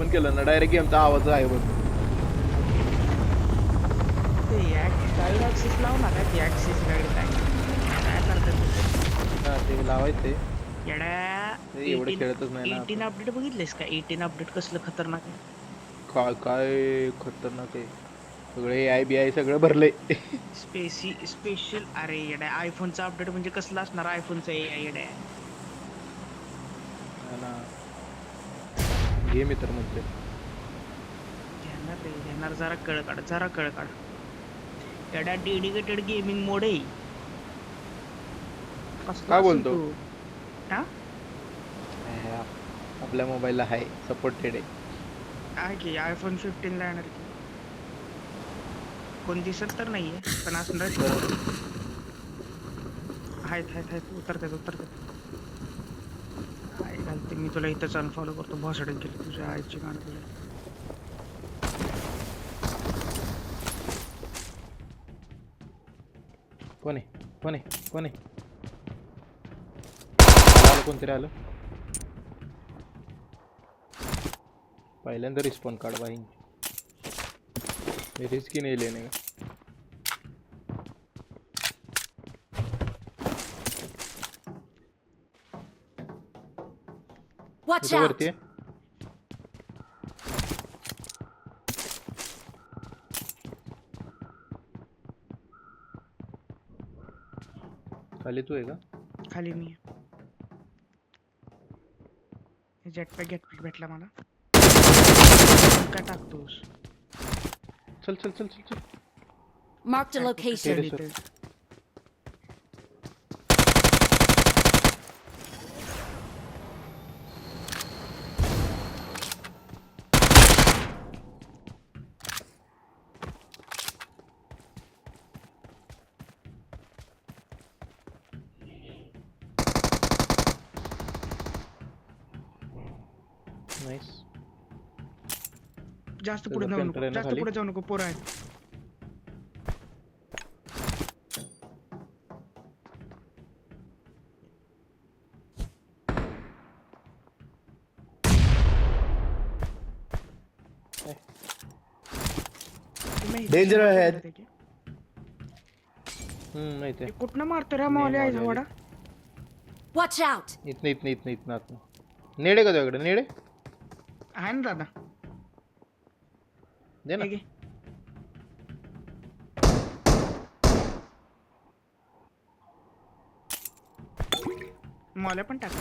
पण केलं ना डायरेक्ट गेमचा आवाज आहे बघ. ते गाईड ऍक्सेस लाव ना काय ते ऍक्सेस गाईड काय करतात हा ते लावायचे येड्या. ते एवढं खेळतच नाही ना 18 आपण. अपडेट बघितलेस का? 18 अपडेट कसलं खतरनाक आहे. काय काय खतरनाक आहे सगळे AI BI सगळं भरलंय. स्पेशल अरे येड्या आयफोनचा अपडेट म्हणजे कसलं असणार आयफोनचा AI येड्या. हा ना घे मी तर म्हणते. घेणार रे घेणार जरा कळ काढ येड्या डेडिकेटेड गेमिंग मोड आहे. कसला काय असेल बोलतो तू हा आपल्या मोबाईलला आहे सपोर्टेड आहे. आहे की आयफोन 15 ला येणार की. कोण दिसत तर नाहीये पण असणार सपोर्ट. आहेत उतरतात काय घालते मी तुला इथंच अनफॉलो करतो. भोसडे गेली तुझ्या आईची गाणं तुला. कोण आहे आलं कोणतरी आलं. पहिल्यांदा रिस्पॉन्स काढ बाई रिस्की नाही लेने का. Watch इथं out! वरती आहे. खाली तू आहे का? खाली मी जेटपॅक भेटला मला. काय टाकतोस? चल Marked a location. Terrace वर. नाईस. जास्त पुढे जाऊ नको. जास्त खाली. पुढे जाऊ नको. पोरं आहेत. Danger ahead. माहिती आहे. कुठनं मारतो रे मावले आहे झावडा. Watch out! इथनं आतनं. नेडे का तुझ्याकडे नेडे आहे ना दादा. दे ना. हे घे. मला पण टाक.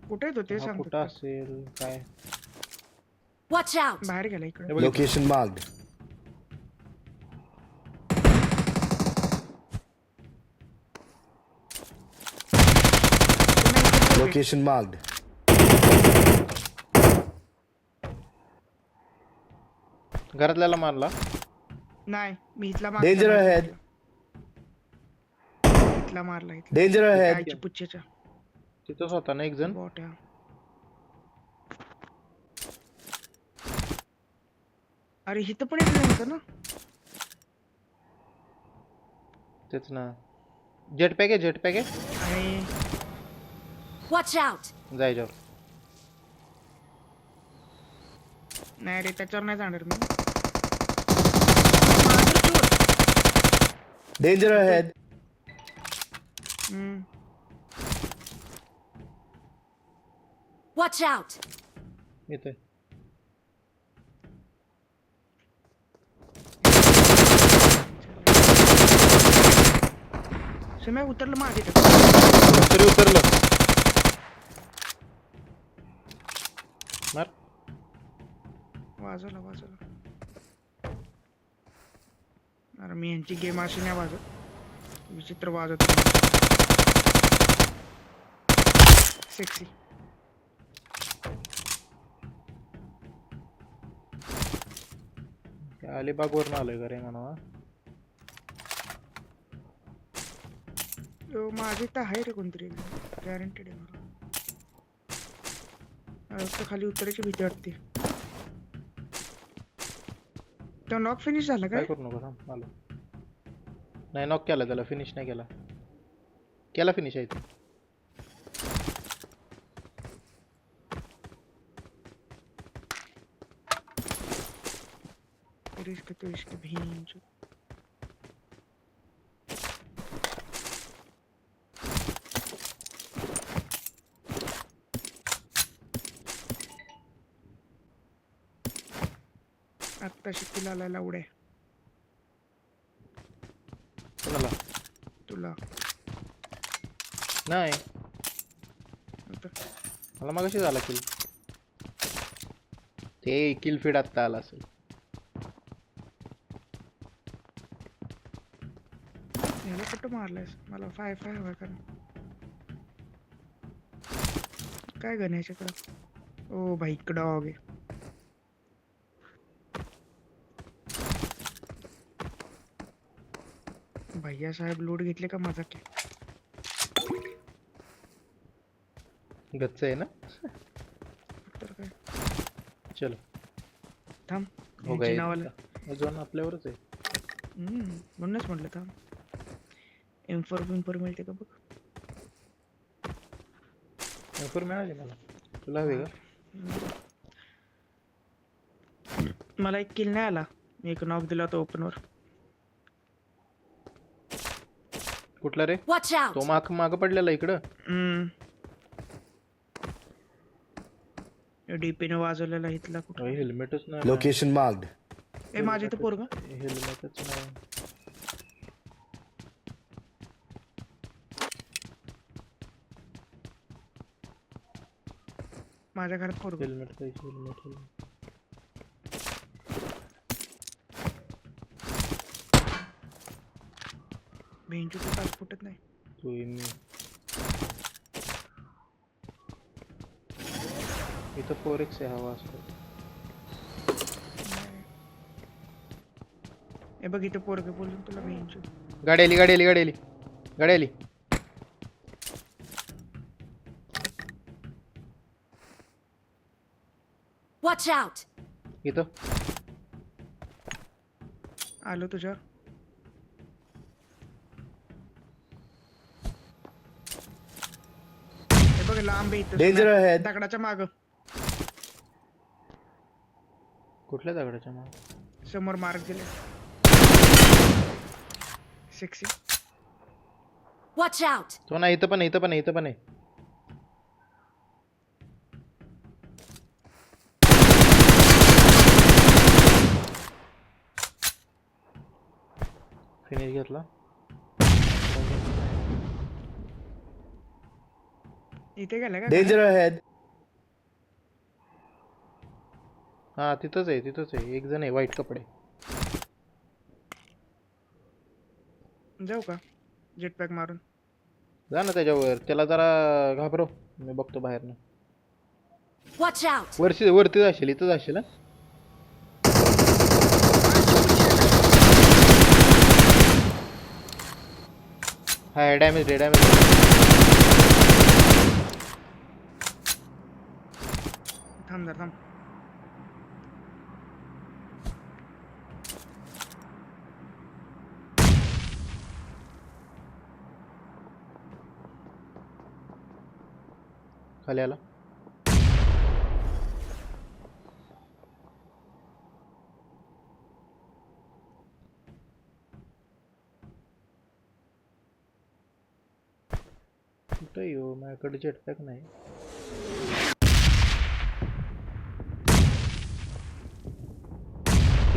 कुठे आहे तो ते हा सांग कुठं फक्त. असेल काय. Watch out! बाहेर गेला इकडे. हे बघ इथं. Location marked. Location marked. घरातल्याला मारला. नाही मी इथला Danger ahead. इथला मारला इथला. Danger ahead. आईच्या पुच्छेच्या तिथंच होता ना एक जण. बोट्या. अरे इथं पण एक जण होतं ना. तेच ना. जेटपॅक आहे. आणि Watch out! जायच्यावर. नाही रे त्याच्यावर नाही जाणार मी. Danger ahead. हम्म. Watch out! येतोय. समय उतरलं मागे तरी उतरलं. मार. वाजवला अरे मी यांची गेम अशी नाही वाजत. विचित्र वाजत. सेक्सी. अलिबाग वरून आलोय का रे म्हणा. माझे तर आहे रे कोणतरी गॅरंटेड आहे मला. तर खाली उतरायची भीती वाटते. तो नॉक फिनिश झाला काय काय? करू नको थांब आलो. नाही नॉक केला त्याला फिनिश नाही केला. केला फिनिश आहे ते. तो इसके भेंचो. आत्ताशी तुला आला लावडे कोणाला तुला नाही आता मला मगाशी झाला किल ते किल फीड आत्ता आला असेल ह्याला कुठं मारलायस मला 5-5 हवा कारण काय गण ह्याच्याकडं ओ भाई डॉग आहे भैया साहेब लोड घेतले का माझा की गच्च आहे ना तर काय चलो थांब हो ह्याची नावाला अजून आपल्यावरच आहे म्हणूनच म्हटलं थांब M4 मिळते का बघ ऑफर मिळाली मला तुला हवे का मला एक किल नाही आला एक नॉक दिला होता ओपन वर कुठला रे Watch out! तो माग पडलेला इकडं डीपीने वाजवलेला इथला कुठं हेल्मेटच नाही Location marked. ए माझ्या इथं पोरगा हेल्मेटच नाही माझ्या घरात पोरगा हेल्मेट पाहिजे हेल्मेट भेंचू ते तास फुटत नाही तू मी इथं 4x आहे हवा असतो ए बघ इथं पोरगा बोलून तुला भेंचू गाडी आली गाडी आली गाडी आली गाडी आली Watch out! इथं आलो तुझ्या हे बघ लांब आहे इथं Danger ahead. दगडाच्या माग कुठल्या दगडाच्या माग समोर मार्क दिले 60 Watch out! तो ना इथं पण आहे, इथं पण आहे, इथं पण आहे फिनिश घेतला इथे गेला का Danger ahead. हा तिथंच आहे एक जण आहे व्हाईट कपडे जाऊ का जेट पॅक मारून जा ना त्याच्यावर त्याला जरा घाबरव मी बघतो बाहेरनं Watch out! वरती जाशील इथं जाशील हा हा डॅमेज थांब जरा थांब खाली आला कुठं येऊ माझ्याकडे जेटपॅक नाही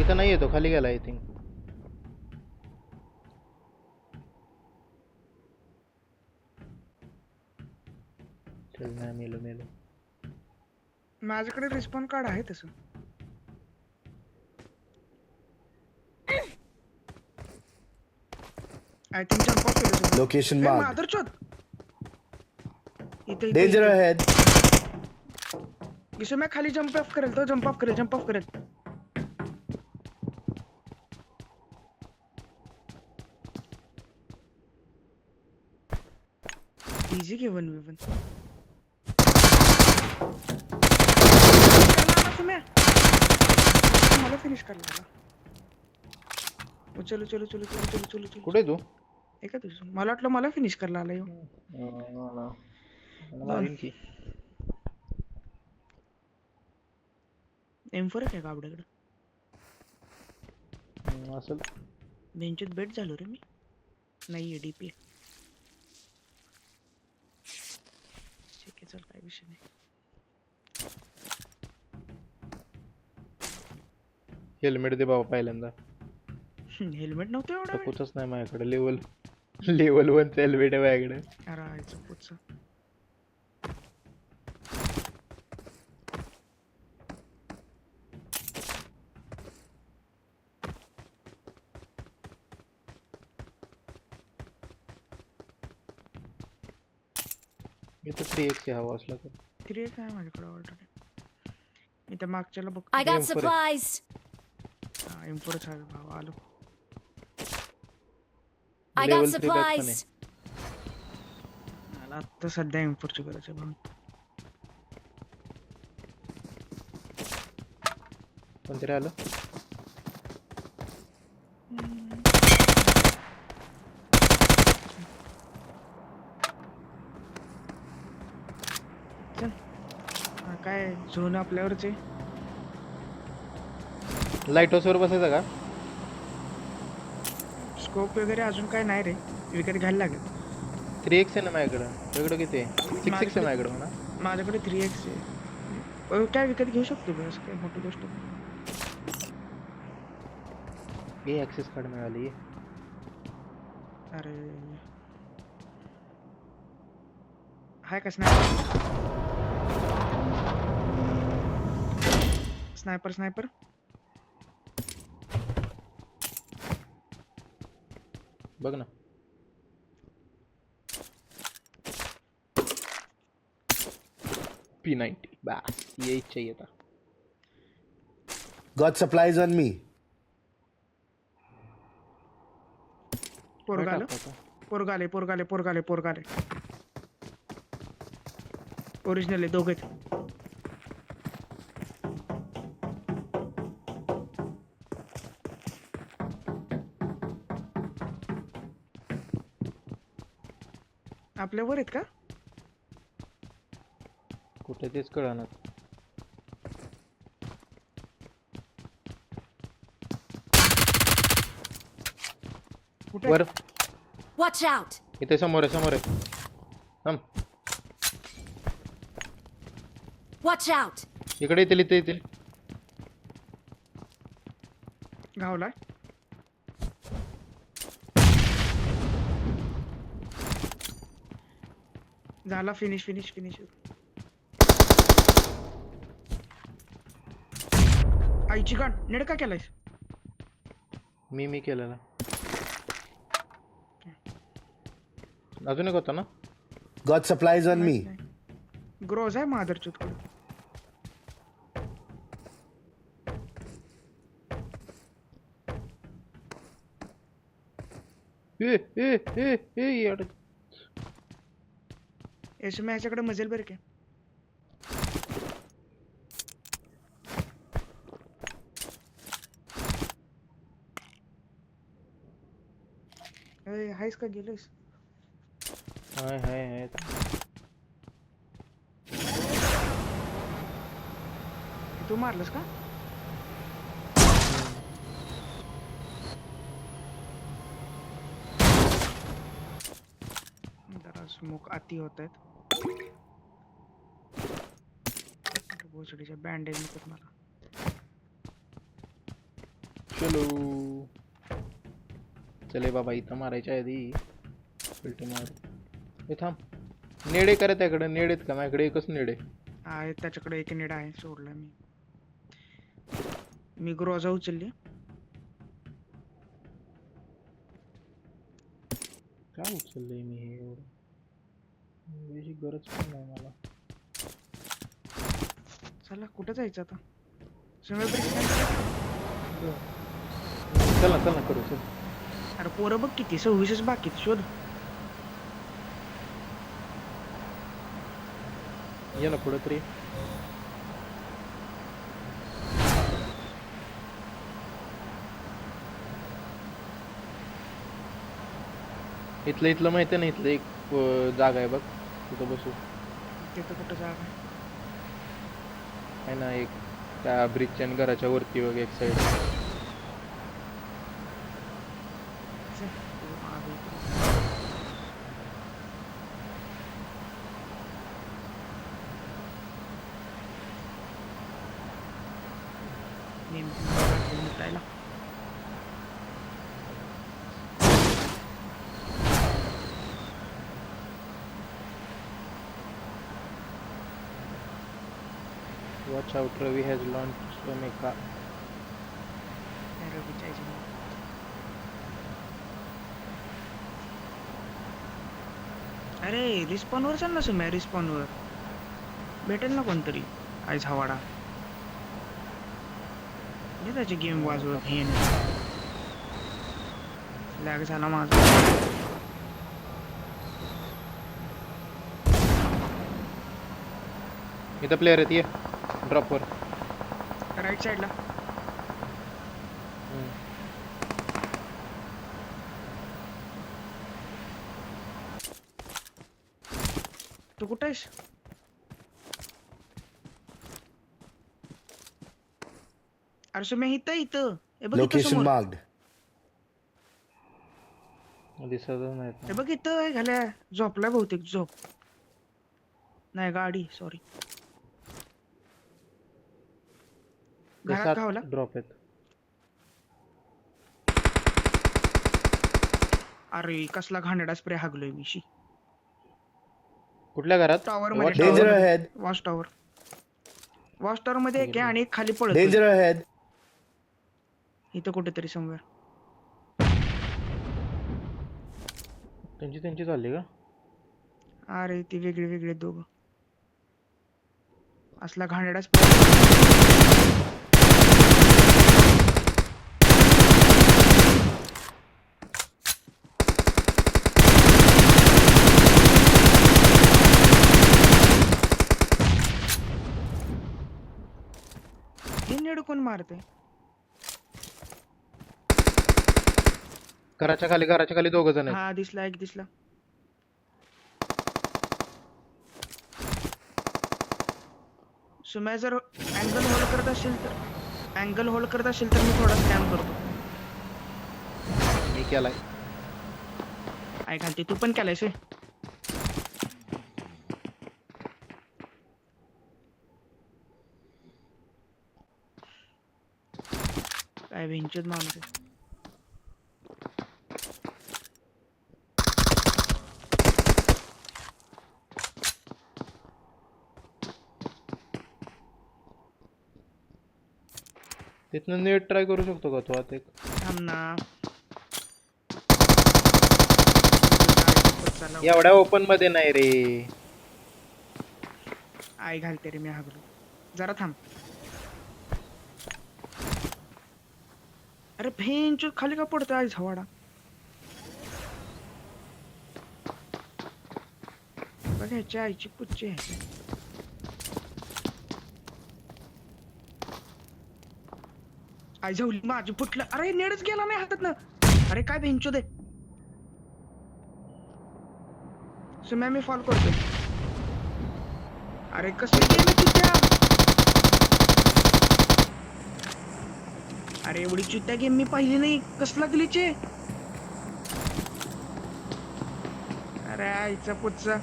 इथं नाही येतो खाली गेला आय थिंक चल नाही मेलो माझ्याकडे रिस्पॉन्स कार्ड आहे तसं आय थिंक जंप ऑफ केलं Location marked. माधुरचोद इथे Danger ahead. इसमें मैं खाली जंप ऑफ करेल जंप ऑफ करेल इजी के 1v1 मला फिनिश करला चलो कुठे तू एका तुझं मला वाटलं मला फिनिश करला आला मारीन की M4 आहे का आपल्याकडे असं बेंचीत बेट झालो रे मी. नाही डीपी. ठीक आहे चल काय विषय नाही. हेल्मेट दे बाबा पहिल्यांदा. हेल्मेट नव्हतं एवढा वेळ. पुचच नाही माझ्याकडे. लेवल 1 हेल्मेट आहे माझ्याकडे. अरे आयचं पुढचं. मी तर 3x हवा असला तर. 3x आहे माझ्याकडे ऑलरेडी. मी त्या मागच्याला बघ. I got Aim for it. supplies. इम्पोर्टच आहे भाऊ आलो. I got Level 3 bag पण आहे. supplies. मला आता सध्या इम्पोर्टची गरज आहे भाऊ. कोणतरी आलं. चल काय झोन आपल्यावरच आहे. लाईट हाऊसवर बसायचं का? स्कोप वगैरे अजून काय नाही रे. विकत घ्यायला लागेल. 3x आहे ना माझ्याकडं. तुझ्याकडं किती आहे? 6x आहे माझ्याकडं म्हणा. माझ्याकडे 3x आहे. काय विकत घेऊ शकतो बस काय मोठी गोष्ट नाही. हे ॲक्सेस कार्ड मिळाली. अरे हाय का स्नायपर. Sniper sniper. बघ ना. P90 बस यही चाहिए था. Got supplies on me. पोरगाले काय टाकतो पोरगाले पोरगाले पोरगाले पोरगाले. ओरिजिनल आहे दोघे. आपल्यावर आहेत का? कुठे तेच कळणार. कुठे? वर Watch out. इथे समोर आहे. थांब. Watch out. इकडे येतील. गावला. झाला फिनिश. आईची गाण नेड का केलायस? मी केलेला. अजून एक होता ना. Got supplies on me. Grows आहे मादरचोद कडे. यार. एसएम याच्याकडे मजेल बरं काय. हायस का गेलोयस? हाय. तू मारलंस का? जरा स्मोक अति होत आहेत. भोसडीच्या बँडेज नको मला. चलो चले बाबा. इथं मारायच्या आधी उलटी मार. हे थांब. नेडे करे त्याकडे. नेडेत का? माझ्याकडे एकच नेडे. आहे त्याच्याकडे एक निडा आहे. सोडला मी ग्रोजा उचलली. काय उचललंय मी हे एवढं? याची गरज पण नाही मला. चला कुठं जायचं आता? चल ना करू चल. अरे पोरं बघ किती 26च बाकी शोध. ये ना पुढं तरी. इथलं माहिती आहे ना. इथलं एक जागा आहे बघ. तिथं बसू. तिथं कुठं जागा आहे ना एक. त्या ब्रिजच्या घराच्या वरती वगैरे एक side. Watch out, Ravi has launched a mecha. रवीच्या याच्यामध्ये. अरे रिस्पॉन वर चल ना सुम्या, रिस्पॉन वर भेटेल ना कोणतरी आज हवाडा. हे त्याची गेम वाजवत हे लॅग झाला माझा. इथं प्लेअर आहेत, ये ड्रॉपवर. राईट साईडला. तू कुठं आहेस? अरे सुम्या इथं इथं हे बघ, इथं Location समोर. marked. दिसतच नाहीत. हे बघ इथं आहे, घाल्या झोपलाय बहुतेक. झोप नाही, गाडी सॉरी. घरात खावला. ड्रॉप आहेत. अरे कसला घाणेरडा स्प्रे हागलोय मी. शी. कुठल्या घरात? टॉवर Watch मध्ये, Danger tower ahead. Watch tower. Watch tower मध्ये एक आहे आणि एक खाली पळत. Danger ahead. इथं कुठेतरी समोर. त्यांची चालली का? अरे ती वेगळी वेगळी दोघं. असला घाणेरडा स्प्रे. हे नेड कोण मारते? घराच्या खाली 2 जण आहेत. हा दिसला, एक दिसला. सुम्या जर अँगल होल्ड करत असेल तर मी थोडा स्कॅम करतो. मी केलाय. काय घालते तू पण केलायस होय? काय भेंचोद माणूस आहे. तिथनं नेट ट्राय करू शकतो का तू आता? थांब ना. एवढ्या ओपन मध्ये नाही रे. आई घालते रे मी हागलो. जरा थांब. अरे भेंचोद खाली का पडतोय आज हवाडा? बघायच्या आईची पुच्ची आहे. आई जाऊली माझी फुटलं. अरे नेडच गेला नाही हातात ना. अरे काय भेंचो दे. सुम्या मी फॉल करतोय. अरे कसली गेम आहे चुत्या. अरे एवढी चुत्या गेम मी पाहिली नाही. कसला ग्लिच आहे. अरे आईचा पुच्चा.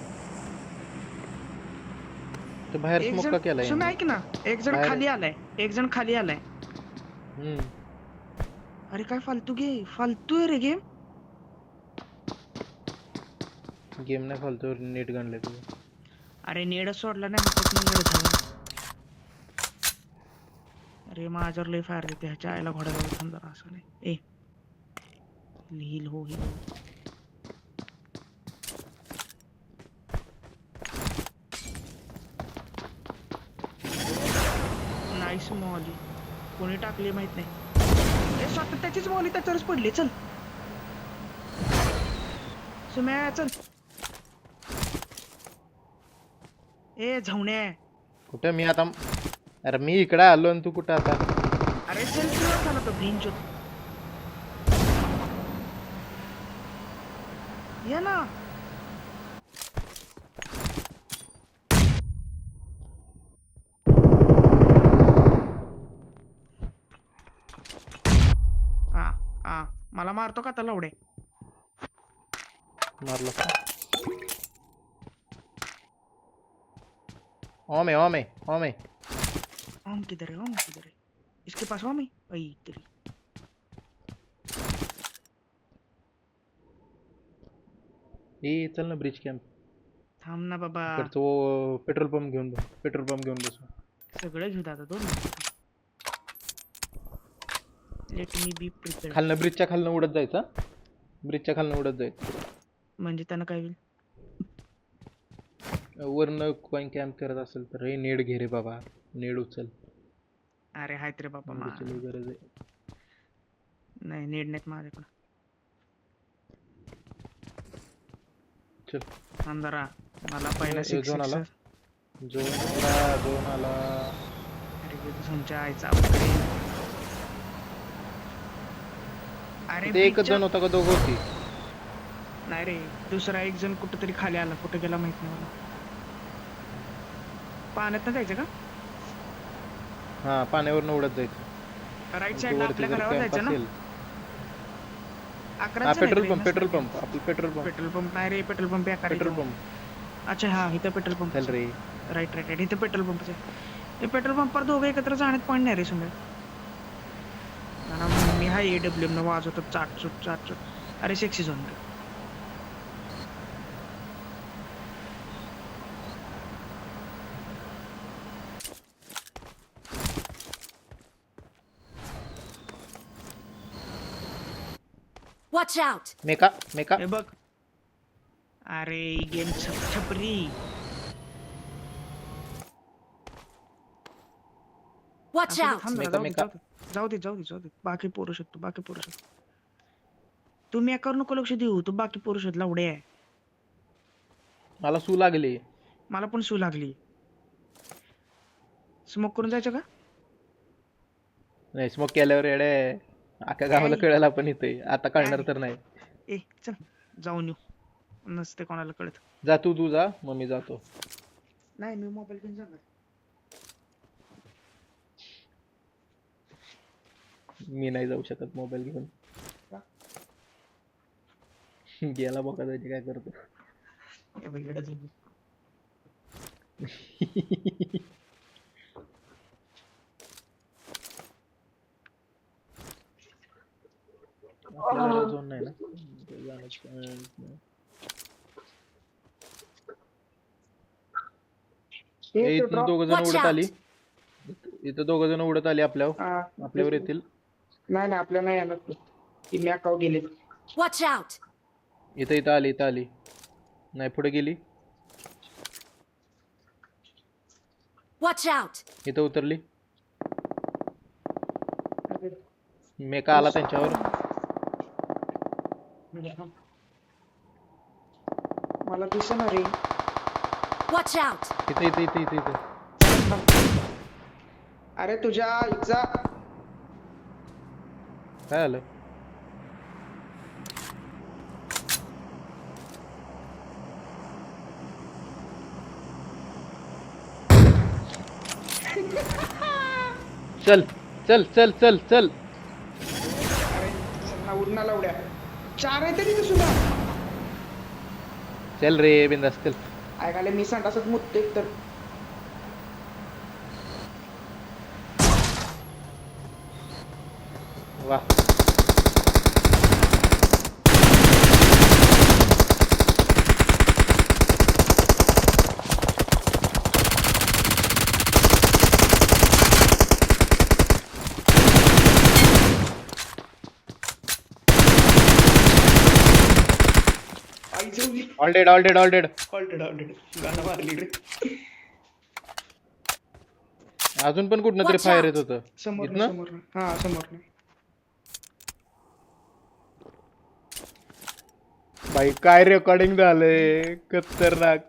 तो बाहेर एक स्मोक का जण केलाय? सुम्या ऐक ना, एक जण बाहेर- खाली आलाय. अरे काय फालतू आहे रे गेम. गेम नाही फालतू, नेट गणले तुझं. अरे नेड सोडला नाही हातात नेड झाला. अरे माझ्यावर लय फायर देते ह्याच्या आईला घोड्याला थांब जरा. असं नाही ए हिल हो. Nice Molly. कोणी टाकली माहित नाही. ए स्वतः त्याचीच मॉली त्याच्यावरच पडली. चल सुम्या चल. ए झवण्या. कुठे मी आता? अरे मी इकडे आलो आणि तू कुठं आता? अरे चल किती झाला तो भेंचो. ये ना. मला मारतो का त्याला उडे? मारलो का? ओमे. ओम किधर है? इसके पास ओम है? आई तेरी. ए चल ना ब्रिज कॅम्प. थांब ना बाबा. तो पेट्रोल पंप घेऊन बसू. सगळं घेऊ दादा 2 लेट मी बी प्रिपेअर्ड. खालनं ब्रिजच्या खालनं उडत जायचं हा? ब्रिजच्या खालनं उडत जायचं. म्हणजे त्यांना काय होईल? वरनं कोण कॅम्प करत असेल तर रे नेड घे रे बाबा. नेड उचल. अरे हायत रे बाबा नेडची लई गरज आहे. नाही नेट नाहीत माझ्याकडं. चल अंधारा मला पहिला ए, 6 झोन आला. 6 झोन आला. अरे तुमच्या आईचा अपgrade. अरे ते एकच bridge जण होता का दोघं होती? नाही रे दुसरा एक जण कुठेतरी खाली आला कुठे गेला माहित नाही मला. पाण्यात जायचं का? हा पाण्यावरनं उडत जायचं. राईट तू साईडला वरती आपल्या जर घरावर कॅम्प जायचं ना? असेल. 11 हा जण आहेत पेट्रोल रे, पंप नसतं पेट्रोल का? पंप आपलं पेट्रोल पंप. पेट्रोल पंप नाही रे पेट्रोल पंप पेट्रोल पंप अच्छा हा इथं पेट्रोल पंप चल रे. राईट राईट राईट इथं पेट्रोल पंपच आहे. हे पेट्रोल पंपवर दोघं एकत्र जाण्यात पॉईंट नाही रे सुंदर. मी हा AWM न वाजवतो चाटचूट. अरे सेक्सी झोन रे. Watch out! मेका मेका. हे बघ अरे गेम छपरी. Watch असं out! थांब जरा, मेका, जाऊ दे. बाकी पोरू शकतो. तुम्ही एकावर नको लक्ष देऊ. तू बाकी पोरू शकतो लावडे आहे. मला सू लागली. मला पण सू लागली. स्मोक करून जायचं का? नाही स्मोक केल्यावर येडे अख्या गावाला कळायला पण येते. आता कळणार तर नाही. ए चल जाऊन येऊ. नसते कोणाला कळत. जा तू जा मग मी जातो. नाही मी मोबाईल घेऊन जाणार. मी नाही जाऊ शकत मोबाईल घेऊन. गेला बघा त्याची काय करतो. ए बाई, येडा झाली. आपल्याला झोन नाही ना. ते जाण्याचं- ए, इथनं दोघ जण Watch उडत out. आली. इथं दोघ जण उडत आली आपल्यावर येतील. नाही आपल्या नाही येणार तू. ती मॅकाव गेले. Watch out! इथं आली. नाही पुढे गेली. Watch out! इथं उतरली. मेका आला त्यांच्यावर. मला दिसना रे. Watch out! इथं. अरे तुझ्या आईचा काय आलं? चल. उडना लावड्या 4 आहे तरी सुद्धा चल रे बिंदास चल. ऐकायला मी संडासात मुततो एक तर. वा आई जेवली. All dead. ऑलरेडी गाणं मारली रे. अजून पण कुठनं तरी Watch फायर out. येत होतं. समोर इथनं? हा समोर भाई काय रेकॉर्डिंग झालंय खतरनाक.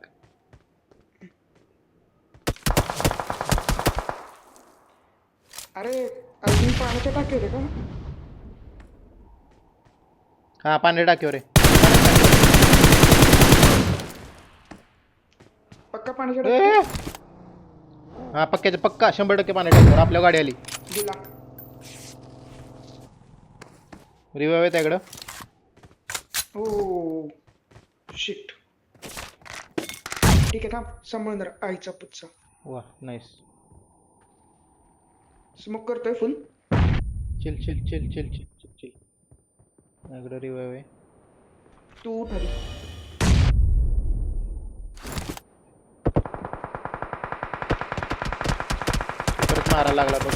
अरे अजून पाण्याच्या टाकी रे का? हा पाणी टाक्यो रे. पक्का पाण्याच्या ए! टाकी हा पक्का 100% पाणी टाक्यो. आपल्या गाडी आली. दिला. रिवाइव आहे त्याकडं. Oh shit. ठीक आहे थांब सांभाळून जरा आईचा पुच्चा. वा नाईस. स्मोक करतोय फुल. चिल. माझ्याकडं रिवाइव आहे. तू उठ आधी. मारायला लागला बघ.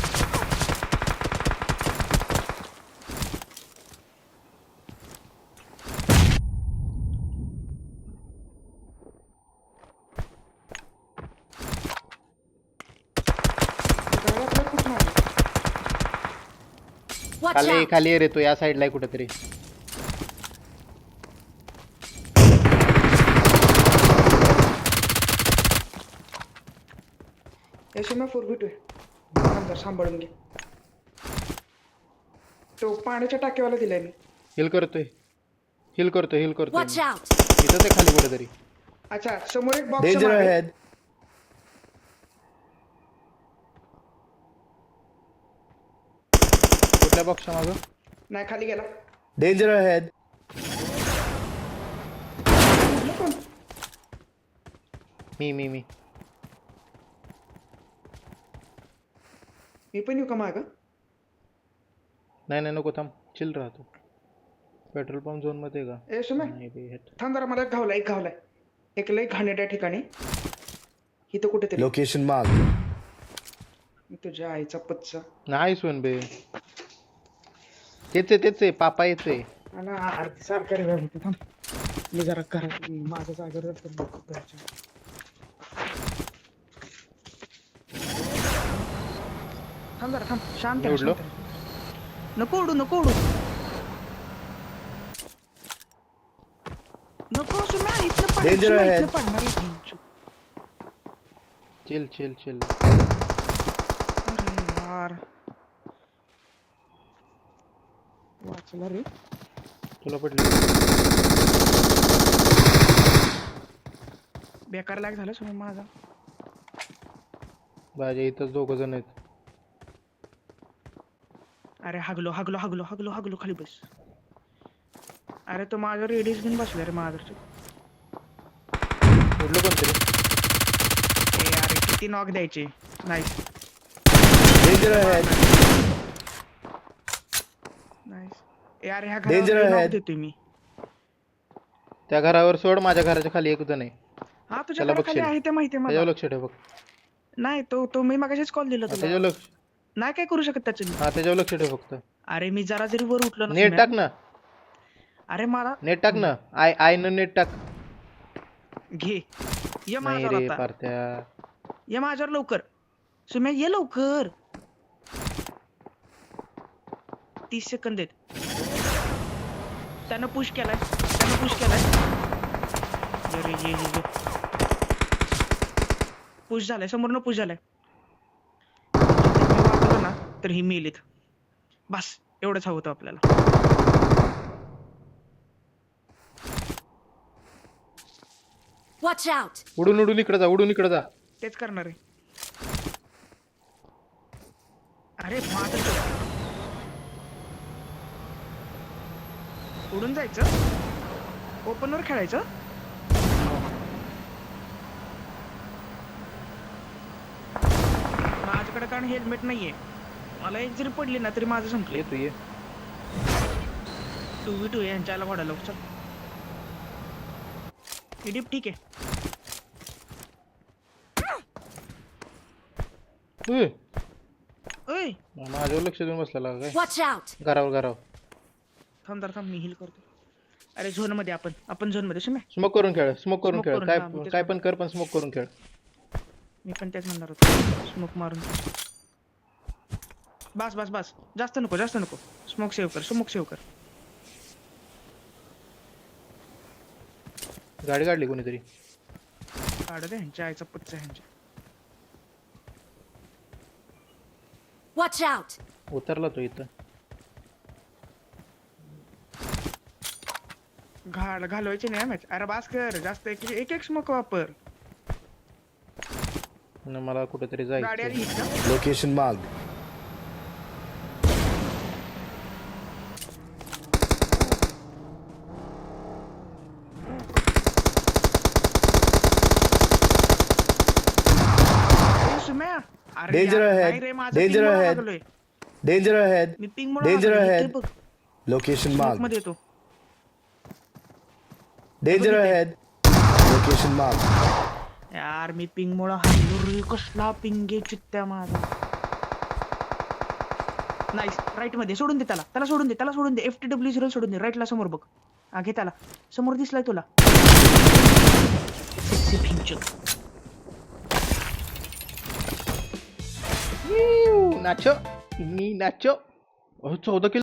गाडी आपल्याला कुठून आली? Watch खाली out! खाली ये रे तो, या साईडला आहे कुठेतरी. यशोम्या 4v2 आहे. थांब जरा सांभाळून घे. तो पाण्याच्या टाकीवाला दिलाय मी. हिल करतोय हिल करतोय Watch out! इथं ते खाली कुठेतरी. अच्छा समोर एक बॉक्स Danger ahead. कुठल्या बॉक्सच्या मागं? नाही खाली गेला. Danger ahead. कुठलं कोण? मी मी पण येऊ का मागं? नाही नको थांब, चिल राहतो. पेट्रोल पंप झोन मध्ये आहे का? यशोम्या नाही बे, हेट. थांब जरा, मला एक घावलाय. एक लय घाणेरड्या ठिकाणी इथं कुठेतरी. Location marked. मी तुझ्या आईचा पच्चा. नाही सोन बे, तेच आहे पापा येते. आणि अर्धी सारखा रिवाज होते. थांब मी जरा माझ्या जागेवर घरच्या. थांब जरा थांब, शांत राहा, उडलो? शांत राहा. नको उडू नको सुम्या, इथलं पड, Danger सुम्या, ahead. इथलं पडणार आहे. चिल. अरे यार वाचला रे. तुला पडली? बेकार लाग झाला सुम्या माझा. माझ्या इथंच 2 जण आहेत. अरे हागलो खाली बस. अरे तो माझा रेडीच घेऊन बसला रे माझा. उडलो कोणतरी. अरे किती नॉक द्यायचे. Nice Danger ahead. नाईस. यार ह्या Danger घरावर नॉक ahead. देतोय मी. त्या घरावर सोड, माझ्या घराच्या खाली एक जण आहे. हा तुझ्या त्याला घराखाली बघशील. आहे ते माहितीये मला. त्याच्यावर लक्ष ठेव बघ. नाही तो मी मगाशीच कॉल दिला त्याच्यावर तुला. लक्ष, नाही काय करू शकत त्याचं मी. हा त्याच्यावर लक्ष ठेव फक्त. अरे मी जरा जरी वर उठलो ना नेट सुम्या, टाक ना, अरे मला नेट टाक ना. आय न नेट टाक. घे. ये नाही माझ्यावर रे आता. पार्ट्या. ये माझ्यावर लवकर. सुम्या ये लवकर. 30 सेकंद आहेत. त्यानं पुश केलाय. ये. पुश झालाय, समोरनं पुश झालाय. मी वाचलं ना तर ही मेलीत. बस एवढंच हवं होतं आपल्याला. Watch out! उडून इकडे जा. तेच करणार आहे. अरे माझं उडून जायचं, ओपन वर खेळायचं. माझ्याकडे कारण हेल्मेट नाहीये. मला एक जरी पडली ना तरी माझं संपलं. ये तू ये. 2v2 यांच्याला घोडायला चल. इडिप ठीक आहे. उय, ओय माझ्यावर लक्ष देऊन बसलेला काय? Watch out! घरावर. थांब मी हिल करतो. अरे झोन मध्ये आपण झोन मध्ये सुम्या. स्मोक करून खेळ. Smoke करून, हा, मी तेच काय पण कर, पण स्मोक करून खेळ. मी पण तेच म्हणणार होतो. स्मोक मारून. बस जास्त नको. स्मोक सेव्ह कर. गाडी काढली कोणीतरी. काढ दे ह्यांच्या आईचा पच्चा ह्यांच्या. Watch out! उतरला तो इथं. घालवायची नाही मॅच. अरे बास कर. जास्त एक स्मोक वापर. आणि मला कुठेतरी गाडी जायचं. आली इथं. Location marked. ए, सुम्या. अरे Danger यार, ahead. नाही रे, माझं Danger ping मुळे ahead. लागलोय. Danger ahead. मी पिंग मुळे Danger लागलोय. ahead. इथे बघ. Location smoke marked. मध्ये येतो. Danger बघ इथे. ahead. Location marked. यार मी पिंग मुळे हल्लो रे. कसला पिंग आहे चित्त्या माझा. नाईस. राईट मध्ये सोडून दे त्याला. त्याला सोडून दे. त्याला सोडून दे. FTW0 सोडून दे. राईटला समोर बघ. हा घे त्याला. समोर दिसलाय तुला. Sexy Fincher. नाचो. मी नाचो. 14 किल